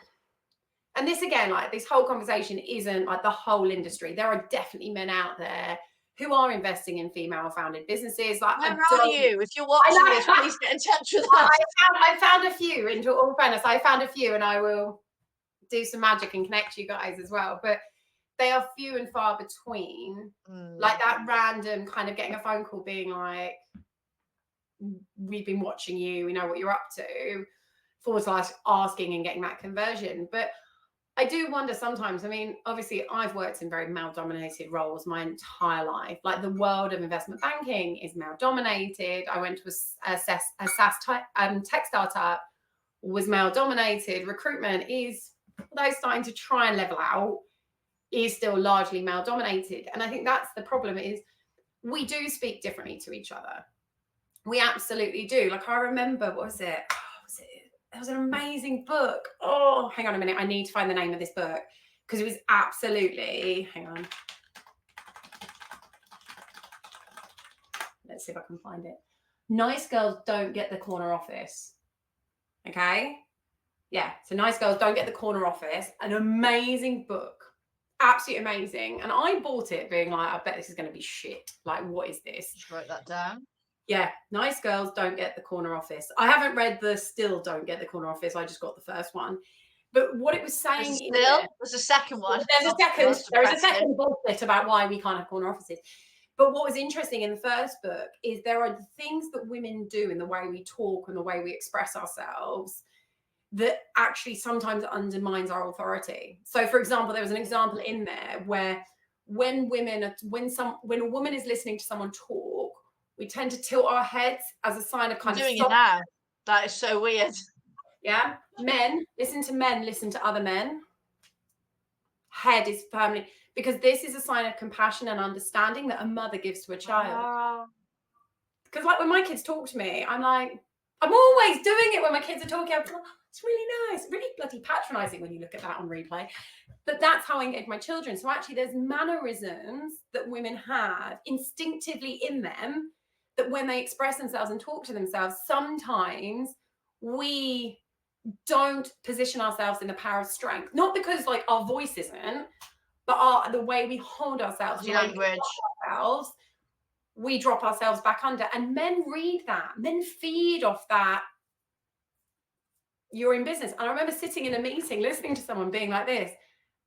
and this again, like, this whole conversation isn't like the whole industry. There are definitely men out there who are investing in female-founded businesses. Like, Where are you? If you're watching this, please get in touch with us. I found a few. Into all fairness, I found a few, and I will do some magic and connect you guys as well. But they are few and far between. Like that random kind of getting a phone call being like, we've been watching you, we know what you're up to, forward slash asking and getting that conversion. But I do wonder sometimes, I mean, obviously I've worked in very male dominated roles my entire life. Like the world of investment banking is male dominated. I went to a SaaS tech startup, was male dominated. Recruitment is, although starting to try and level out, is still largely male dominated. And I think that's the problem, is we do speak differently to each other. We absolutely do. Like I remember, what was it? It was an amazing book. Oh, hang on a minute. I need to find the name of this book because it was absolutely, hang on. Let's see if I can find it. Nice Girls Don't Get the Corner Office. Okay. Yeah. So Nice Girls Don't Get the Corner Office. An amazing book. Absolutely amazing. And I bought it being like, I bet this is going to be shit. Like, what is this? Just write that down. Yeah, Nice Girls Don't Get the Corner Office. I haven't read the Still Don't Get the Corner Office. I just got the first one. But what it was saying There's a second one. There's a second booklet about why we can't have corner offices. But what was interesting in the first book is there are things that women do in the way we talk and the way we express ourselves that actually sometimes undermines our authority. So, for example, there was an example in there where when a woman is listening to someone talk, we tend to tilt our heads as a sign of kind of doing it now. That is so weird. Yeah. Men, listen to other men. Head is firmly, because this is a sign of compassion and understanding that a mother gives to a child. Because like when my kids talk to me, I'm like, I'm always doing it when my kids are talking. I'm like, oh, it's really nice, really bloody patronizing when you look at that on replay. But that's how I engage my children. So actually there's mannerisms that women have instinctively in them that when they express themselves and talk to themselves, sometimes we don't position ourselves in the power of strength. Not because like our voice isn't, but the way we hold ourselves, language, we drop ourselves back under. And men read that. Men feed off that. You're in business. And I remember sitting in a meeting, listening to someone being like this,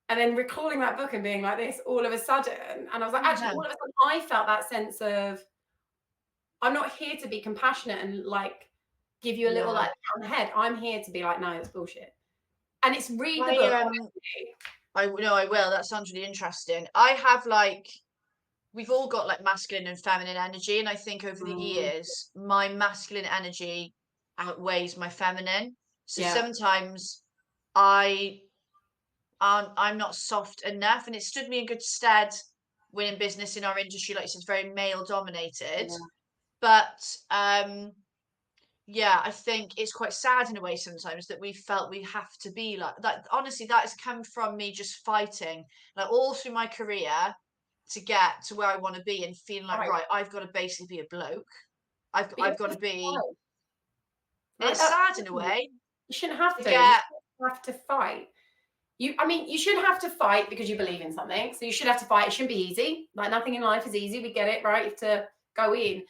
and then recalling that book and being like this all of a sudden. And I was like, actually, all of a sudden, I felt that sense of, I'm not here to be compassionate and like give you a little like on the head. I'm here to be like, no, it's bullshit. And it's read the book. I will. That sounds really interesting. I have like, we've all got like masculine and feminine energy, and I think over the years, my masculine energy outweighs my feminine. So sometimes I'm not soft enough, and it stood me in good stead when in business in our industry, like you said, it's very male dominated. Yeah. But I think it's quite sad in a way sometimes that we felt we have to be like that. Honestly, that has come from me just fighting like all through my career to get to where I want to be and feeling like, right, I've got to basically be a bloke. I've got to be. Right? It's sad in a way. You shouldn't have to. You have to fight. You shouldn't have to fight because you believe in something. So you should have to fight. It shouldn't be easy. Like nothing in life is easy. We get it, right? You have to go in.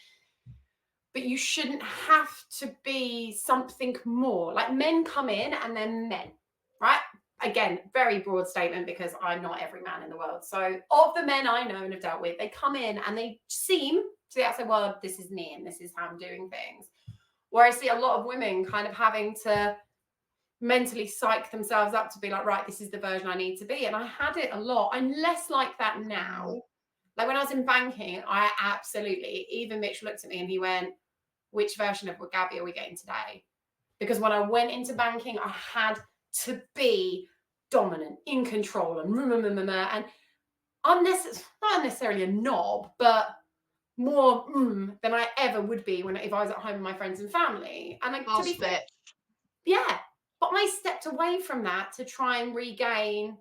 But you shouldn't have to be something more. Like men come in and they're men, right? Again, very broad statement because I'm not every man in the world. So of the men I know and have dealt with, they come in and they seem to the outside world, this is me and this is how I'm doing things. Where I see a lot of women kind of having to mentally psych themselves up to be like, right, this is the version I need to be. And I had it a lot. I'm less like that now. Like when I was in banking, I absolutely, even Mitch looked at me and he went, which version of Gabby are we getting today? Because when I went into banking, I had to be dominant, in control, and I'm not necessarily a knob, but more than I ever would be if I was at home with my friends and family. And to be fair, but I stepped away from that to try and regain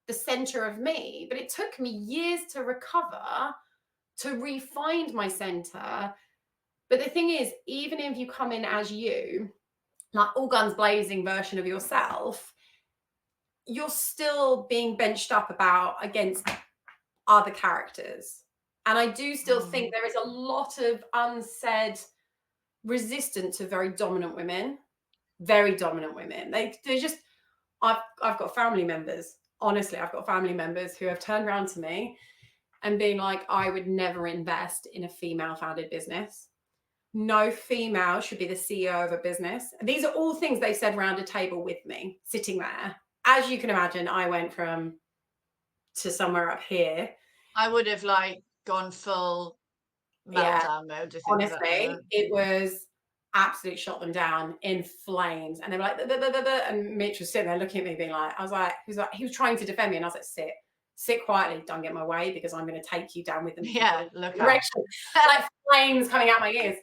the center of me. But it took me years to recover, to re-find my center. But the thing is, even if you come in as you, like all guns blazing version of yourself, you're still being benched up against other characters. And I do still think there is a lot of unsaid resistance to very dominant women. They're just, I've got family members, honestly, I've got family members who have turned around to me and being like, I would never invest in a female founded business. No female should be the CEO of a business. These are all things they said around a table with me, sitting there. As you can imagine, I went from to somewhere up here. I would have like gone full meltdown mode. I think honestly, it was absolutely shot them down in flames. And they were like, and Mitch was sitting there looking at me, being like, he was trying to defend me, and I was like, sit quietly, don't get in my way, because I'm going to take you down with them. Yeah, look direction. Like flames coming out my ears.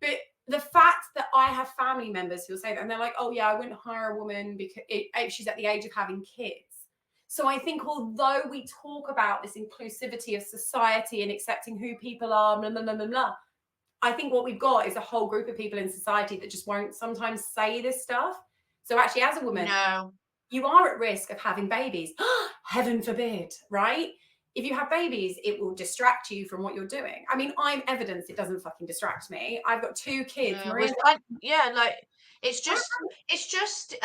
But the fact that I have family members who will say that, and they're like, oh yeah, I wouldn't hire a woman because she's at the age of having kids. So I think although we talk about this inclusivity of society and accepting who people are, blah, blah, blah, blah, blah, I think what we've got is a whole group of people in society that just won't sometimes say this stuff. So actually, as a woman, you are at risk of having babies. Heaven forbid, right? If you have babies, it will distract you from what you're doing. I mean, I'm evidence it doesn't fucking distract me. I've got 2 kids. It's just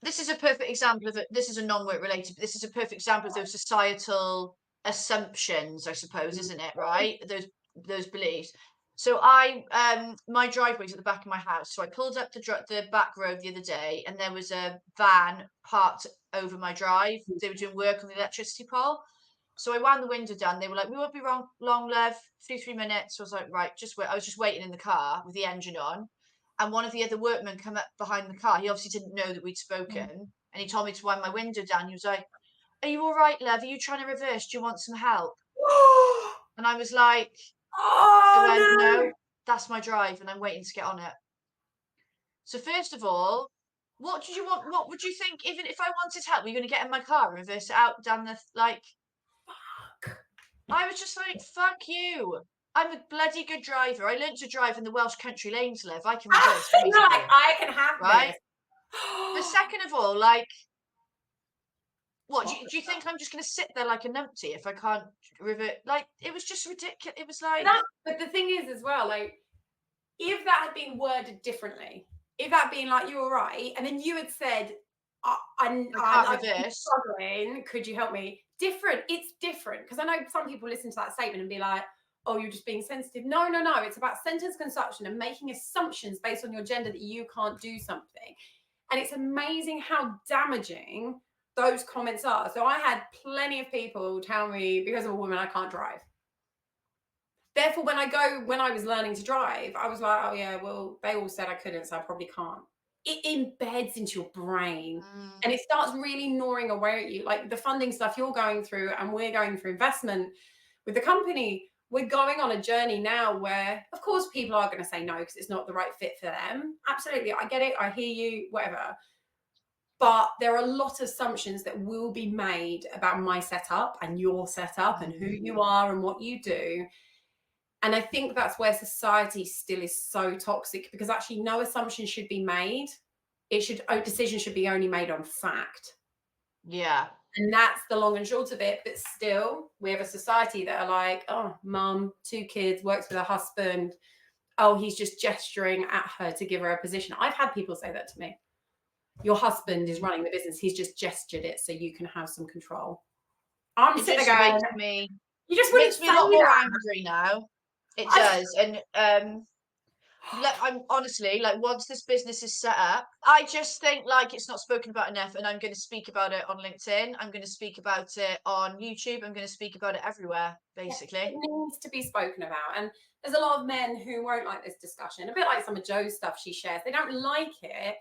this is a perfect example of it. This is a non-work related, but this is a perfect example of those societal assumptions, I suppose, isn't it? Right? Those beliefs. So my driveway's at the back of my house. So I pulled up the back road the other day, and there was a van parked over my drive. They were doing work on the electricity pole. So I wound the window down. They were like, "We won't be long, Lev. 2-3 minutes." So I was like, "Right, just wait." I was just waiting in the car with the engine on, and one of the other workmen come up behind the car. He obviously didn't know that we'd spoken, and he told me to wind my window down. He was like, "Are you all right, Lev? Are you trying to reverse? Do you want some help?" And I was like, no, that's my drive, and I'm waiting to get on it. So first of all, what did you want? What would you think? Even if I wanted help, were you going to get in my car and reverse it out down the Fuck. I was just like, fuck you. I'm a bloody good driver. I learned to drive in the Welsh country lanes, Liv. I can reverse. I can have right? this. But second of all, like, what do you think I'm just going to sit there like a numpty if I can't revert? Like, it was just ridiculous. It was like, but the thing is, as well, like, if that had been worded differently, if that had been like, you're right, and then you had said, I'm struggling, could you help me? It's different, because I know some people listen to that statement and be like, oh, you're just being sensitive. No, it's about sentence construction and making assumptions based on your gender that you can't do something. And it's amazing how damaging those comments are. So I had plenty of people tell me, because I'm a woman, I can't drive. Therefore, when I was learning to drive, I was like, oh yeah, well, they all said I couldn't, so I probably can't. It embeds into your brain and it starts really gnawing away at you. Like the funding stuff you're going through, and we're going through investment with the company. We're going on a journey now where, of course, people are going to say no because it's not the right fit for them. Absolutely. I get it. I hear you, whatever. But there are a lot of assumptions that will be made about my setup and your setup and who you are and what you do. And I think that's where society still is so toxic, because actually no assumption should be made. Decision should be only made on fact. Yeah. And that's the long and short of it. But still, we have a society that are like, oh, mum, 2 kids, works with her husband. Oh, he's just gesturing at her to give her a position. I've had people say that to me. Your husband is running the business. He's just gestured it so you can have some control. I'm sitting there going, you just makes me a lot more angry now. It does. And I'm honestly, like, once this business is set up, I just think like it's not spoken about enough, and I'm going to speak about it on LinkedIn. I'm going to speak about it on YouTube. I'm going to speak about it everywhere, basically. It needs to be spoken about. And there's a lot of men who won't like this discussion, a bit like some of Joe's stuff she shares. They don't like it,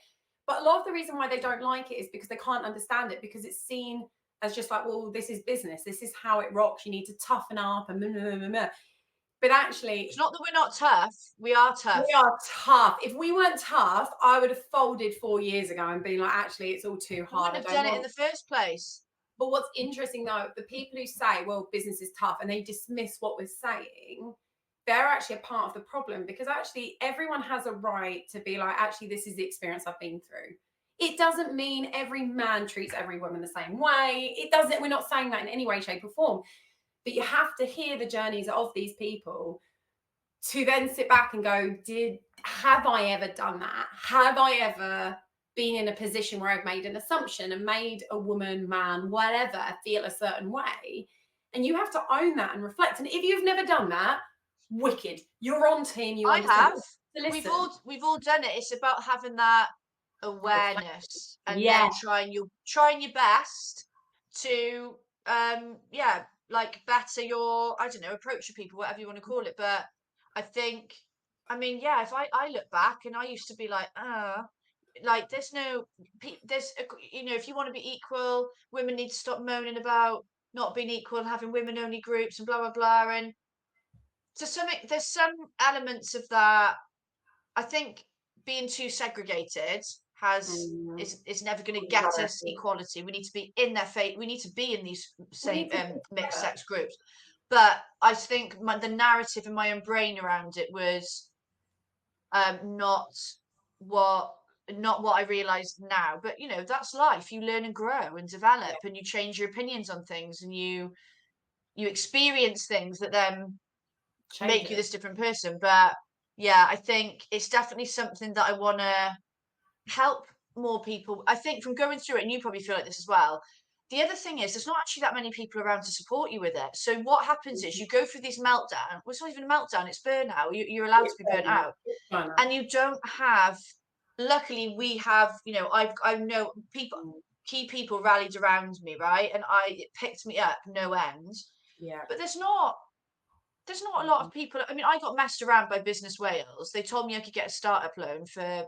but a lot of the reason why they don't like it is because they can't understand it, because it's seen as just like, well, this is business. This is how it rocks. You need to toughen up and blah, blah, blah, blah. But actually, it's not that we're not tough. We are tough. We are tough. If we weren't tough, I would have folded 4 years ago and been like, actually, it's all too hard. I wouldn't have done it in the first place. But what's interesting, though, the people who say, well, business is tough, and they dismiss what we're saying, they're actually a part of the problem, because actually everyone has a right to be like, actually, this is the experience I've been through. It doesn't mean every man treats every woman the same way. It doesn't. We're not saying that in any way, shape, or form. but you have to hear the journeys of these people to then sit back and go, have I ever done that? Have I ever been in a position where I've made an assumption and made a woman, man, whatever, feel a certain way? And you have to own that and reflect. And if you've never done that, wicked, you're on team. You I understand. have. Listen. We've all done it. It's about having that awareness and Yeah. then trying your best to like better your, I don't know, approach to people, whatever you want to call it. But I think, I mean, yeah, if I look back, and I used to be like there's you know, if you want to be equal, women need to stop moaning about not being equal and having women only groups and blah blah blah. And there's some elements of that. I think being too segregated is never going to get us equality. We need to be in their fate. We need to be in these same mixed sex groups. But I think the narrative in my own brain around it was not what I realized now. But you know, that's life. You learn and grow and develop, and you change your opinions on things, and you experience things that then make you this different person. But yeah, I think it's definitely something that I want to help more people. I think from going through it, and you probably feel like this as well. The other thing is, there's not actually that many people around to support you with it. So what happens is you go through these meltdown. Well, it's not even a meltdown; it's burnout. You're allowed to be burnt out, and you don't have. Luckily, we have. You know, I know people. Key people rallied around me, right, and it picked me up no end. Yeah. But there's not a lot of people. I mean, I got messed around by Business Wales. They told me I could get a startup loan for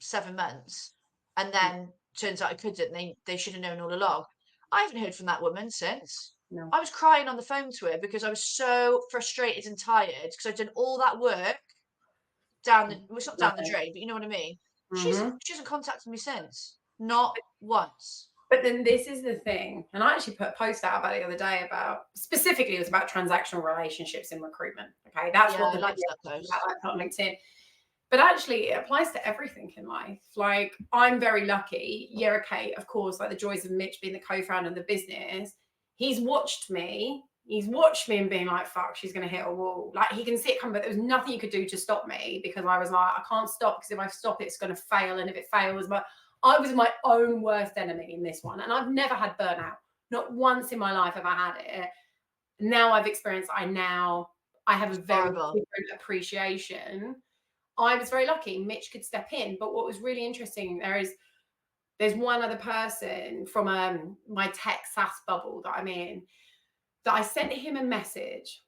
7 months, and then turns out I couldn't. They should have known all along. I haven't heard from that woman since. No. I was crying on the phone to her because I was so frustrated and tired because I'd done all that work it's not down the drain, but you know what I mean. She hasn't contacted me since, not once. But then this is the thing, and I actually put a post out about it the other day about, specifically, it was about transactional relationships in recruitment. Okay, that's what I liked that post. I put on LinkedIn. But actually, it applies to everything in life. Like, I'm very lucky. Yeah, okay, of course, like the joys of Mitch being the co-founder of the business. He's watched me and being like, fuck, she's going to hit a wall. Like, he can see it coming, but there was nothing you could do to stop me, because I was like, I can't stop, because if I stop, it's going to fail. And if it fails, I was my own worst enemy in this one. And I've never had burnout. Not once in my life have I had it. Now I've experienced, I have a very different appreciation. I was very lucky. Mitch could step in. But what was really interesting, there's one other person from my tech SaaS bubble that I'm in, that I sent him a message.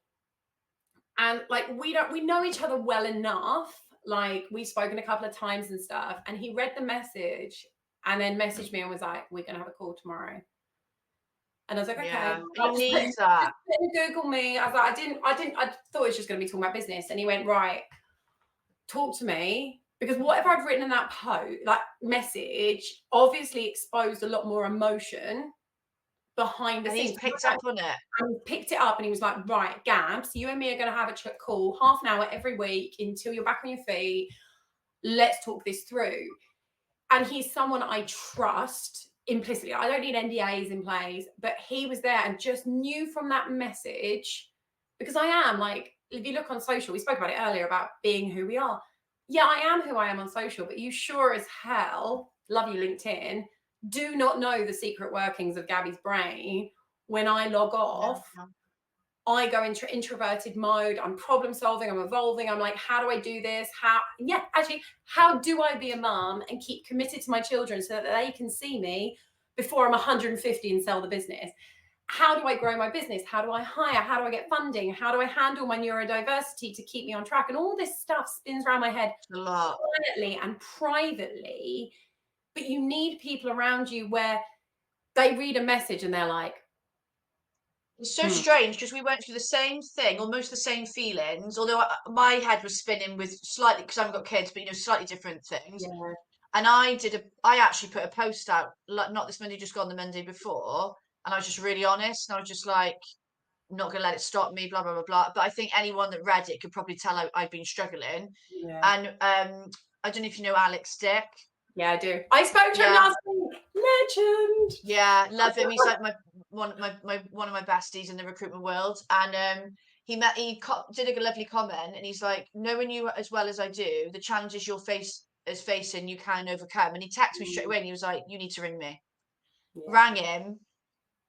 And like, we know each other well enough. Like, we've spoken a couple of times and stuff. And he read the message and then messaged me and was like, we're going to have a call tomorrow. And I was like, okay. You need that. Google me. I was like, I thought it was just going to be talking about business. And he went, right, talk to me. Because whatever I'd written in that message obviously exposed a lot more emotion behind the scenes. He's picked up on it. And he picked it up and he was like, right, Gabs, you and me are going to have a call half an hour every week until you're back on your feet. Let's talk this through. And he's someone I trust implicitly. I don't need NDAs in place, but he was there and just knew from that message, because I am, like, if you look on social, we spoke about it earlier about being who we are. Yeah, I am who I am on social, but you sure as hell, love you LinkedIn, do not know the secret workings of Gabby's brain. When I log off, I go into introverted mode. I'm problem solving. I'm evolving. I'm like, how do I do this? How do I be a mom and keep committed to my children so that they can see me before I'm 150 and sell the business? How do I grow my business? How do I hire? How do I get funding? How do I handle my neurodiversity to keep me on track? And all this stuff spins around my head quietly and privately. But you need people around you where they read a message and they're like, it's so strange, because we went through the same thing, almost the same feelings, although my head was spinning with slightly, because I haven't got kids, but, you know, slightly different things. Yeah. And I actually put a post out, like, not this Monday, just gone, the Monday before, and I was just really honest, and I was just like, I'm not going to let it stop me, blah, blah, blah, blah. But I think anyone that read it could probably tell I've been struggling. Yeah. And I don't know if you know Alex Dick. Yeah, I do. I spoke to him last week. Legend. Yeah, love him. He's like one of my besties in the recruitment world, and he did a lovely comment, and he's like, knowing you as well as I do, the challenges you're facing, you can overcome. And he texted me straight away, and he was like, you need to ring me. Yeah. Rang him,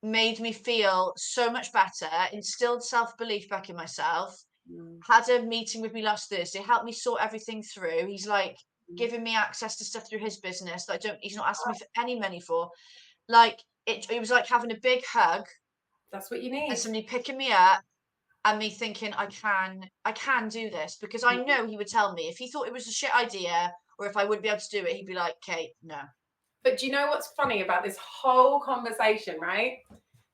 made me feel so much better, instilled self-belief back in myself. Had a meeting with me last Thursday, helped me sort everything through. He's like giving me access to stuff through his business that he's not asking me for any money for. Like it was like having a big hug. That's what you need. And somebody picking me up and me thinking I can do this, because I know he would tell me if he thought it was a shit idea or if I wouldn't be able to do it, he'd be like, Kate, no. But do you know what's funny about this whole conversation, right?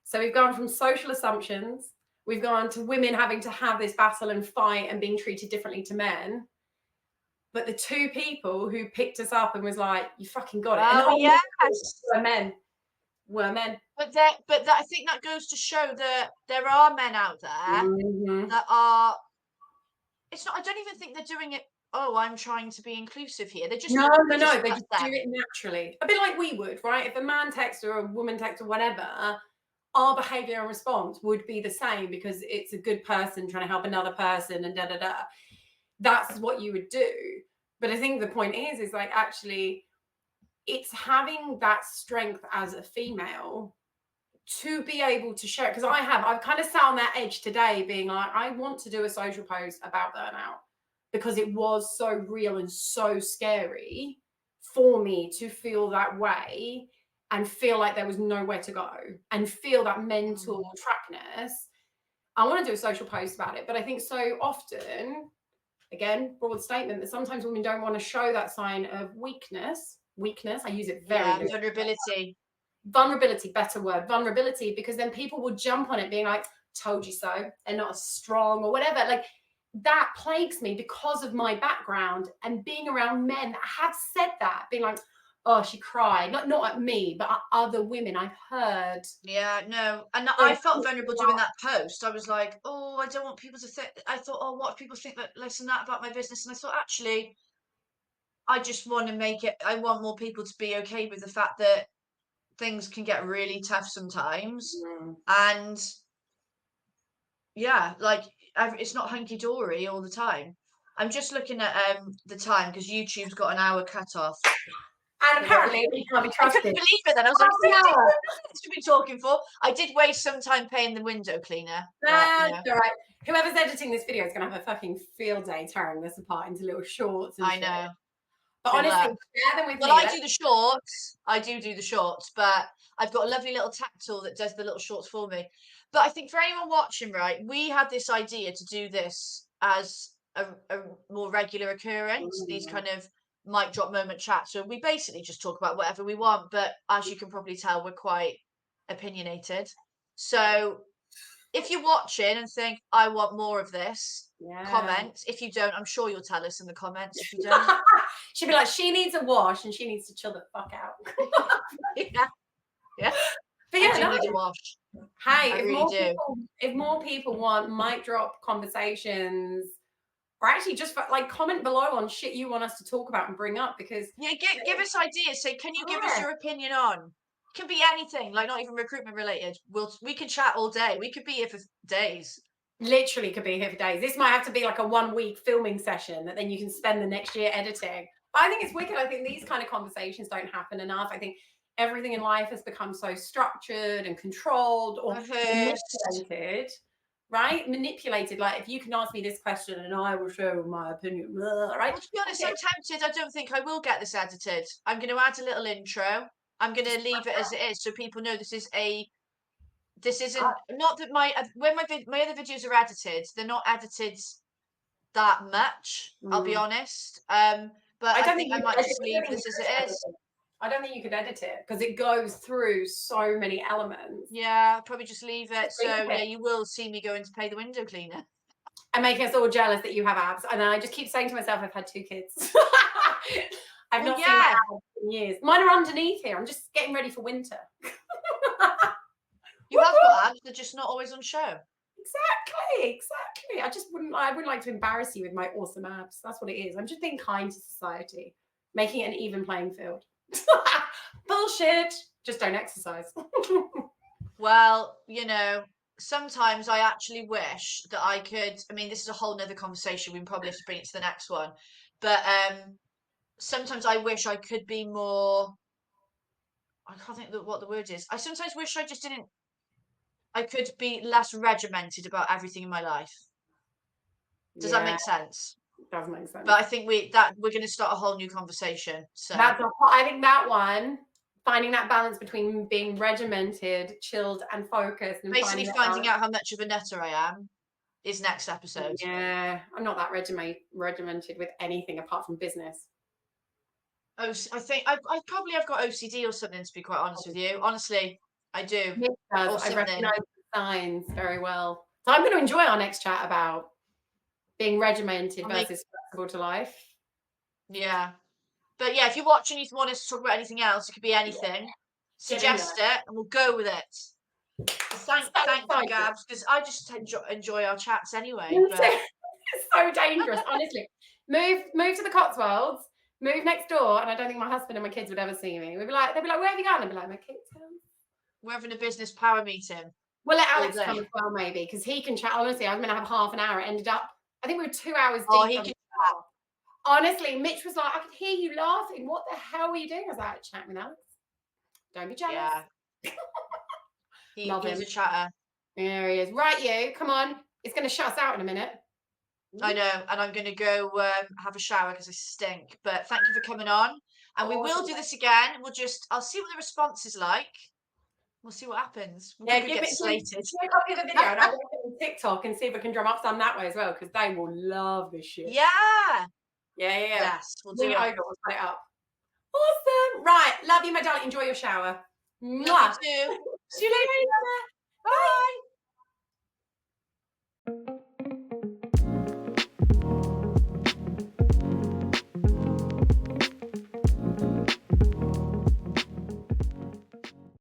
So we've gone from social assumptions, we've gone to women having to have this battle and fight and being treated differently to men. But the two people who picked us up and was like, you fucking got it. Oh, and yes. were men. Were men. But I think that goes to show that there are men out there that are, it's not, I don't even think they're doing it, oh, I'm trying to be inclusive here. They're just no, they just them. do it naturally. A bit like we would, right? If a man texts or a woman texts or whatever, our behavior and response would be the same because it's a good person trying to help another person and da-da-da. That's what you would do. But I think the point is like, actually, it's having that strength as a female to be able to share. Because I've kind of sat on that edge today being like, I want to do a social post about burnout because it was so real and so scary for me to feel that way and feel like there was nowhere to go and feel that mental trappedness. I want to do a social post about it. But I think so often, again, broad statement, that sometimes women don't want to show that sign of weakness. I use it very vulnerability, better word, vulnerability, because then people will jump on it being like, told you so, and not as strong or whatever. Like that plagues me because of my background and being around men that have said that, being like, oh, she cried, not at me, but at other women I've heard. Yeah, no. And I felt vulnerable doing that post. I was like, oh, I don't want people to think, I thought, oh, what if people think that less than that about my business? And I thought, actually, I just want to make it, I want more people to be okay with the fact that things can get really tough sometimes. And yeah, like it's not hunky-dory all the time. I'm just looking at the time because YouTube's got an hour cut off. And apparently we can't be trusted. I couldn't believe it then. I was like, 15 minutes to be talking for. I did waste some time paying the window cleaner. That's all right. Whoever's editing this video is going to have a fucking field day tearing this apart into little shorts. And I know. But honestly, share them with me. Well, I do the shorts. I do the shorts, but I've got a lovely little tactile that does the little shorts for me. But I think for anyone watching, right, we had this idea to do this as a more regular occurrence, these kind of mic drop moment chats. So we basically just talk about whatever we want. But as you can probably tell, we're quite opinionated. So if you're watching and think, I want more of this, comment. If you don't, I'm sure you'll tell us in the comments if you don't. She'd be like, she needs a wash and she needs to chill the fuck out. Yeah. But yeah, I need a wash. Hey, if more people want mic drop conversations, or actually just like comment below on shit you want us to talk about and bring up, because give us ideas. Say, can you give us your opinion on? It can be anything, like not even recruitment related. We can chat all day. We could be here for days. Literally could be here for days. This might have to be like a 1 week filming session that then you can spend the next year editing. But I think it's wicked. I think these kind of conversations don't happen enough. I think everything in life has become so structured and controlled or manipulated, right? Manipulated. Like if you can ask me this question and I will show my opinion, right? Well, to be honest, I'm tempted. I don't think I will get this edited. I'm going to add a little intro. I'm going to leave it as it is so people know this isn't not that when my other videos are edited, they're not edited that much. I'll be honest. But I think I might just leave this as it is. I don't think you could edit it because it goes through so many elements. Yeah, I'll probably just leave it. So yeah, you will see me going to pay the window cleaner. And make us all jealous that you have abs. And I just keep saying to myself, I've had 2 kids. I've not seen my abs in years. Mine are underneath here. I'm just getting ready for winter. You have got abs, they're just not always on show. Exactly. I wouldn't like to embarrass you with my awesome abs. That's what it is. I'm just being kind to society, making it an even playing field. Bullshit. Just don't exercise. Well, you know, sometimes I actually wish that I could. I mean, this is a whole nother conversation. We probably have to bring it to the next one. But sometimes I wish I could be more. I can't think what the word is. I sometimes wish I just didn't. I could be less regimented about everything in my life. Does that Yeah, make sense? does make sense. But I think we're going to start a whole new conversation. So I think that one, finding that balance between being regimented, chilled, and focused, and basically finding finding out how much of a nutter I am is next episode. Yeah, I'm not that regimented with anything apart from business. I think I probably have got OCD or something, to be quite honest with you. Honestly, I do. It does. Or I something. recognise the signs very well. So I'm going to enjoy our next chat about being regimented versus flexible to life. Yeah. But yeah, if you're watching, you want us to talk about anything else, it could be anything. Suggest it, and we'll go with it. Thank you, Gabs, because I just enjoy our chats anyway. But it's so dangerous, honestly. Move to the Cotswolds, move next door, and I don't think my husband and my kids would ever see me. They'd be like, where have you gone? I'd be like, my kids' house. We're having a business power meeting. We'll let Alex come as well, maybe, because he can chat. Honestly, I was going to have half an hour. It ended up, I think we were 2 hours deep. Oh, he can chat. Honestly, Mitch was like, I could hear you laughing. What the hell were you doing? I was like, chatting with Alex. Don't be jealous. Yeah. Love him. He's a chatter. There he is. Right, you. Come on. It's going to shut us out in a minute. I know, and I'm going to go have a shower because I stink. But thank you for coming on, and we will do this again. I'll see what the response is like. We'll see what happens. Yeah, get slated. Give me a copy of the video, and I'll go on TikTok and see if I can drum up some that way as well, because they will love this shit. Yeah. Yes, we'll do it. Over. We'll put it up. Awesome. Right. Love you, my darling. Enjoy your shower. Love you too. See you later. Bye.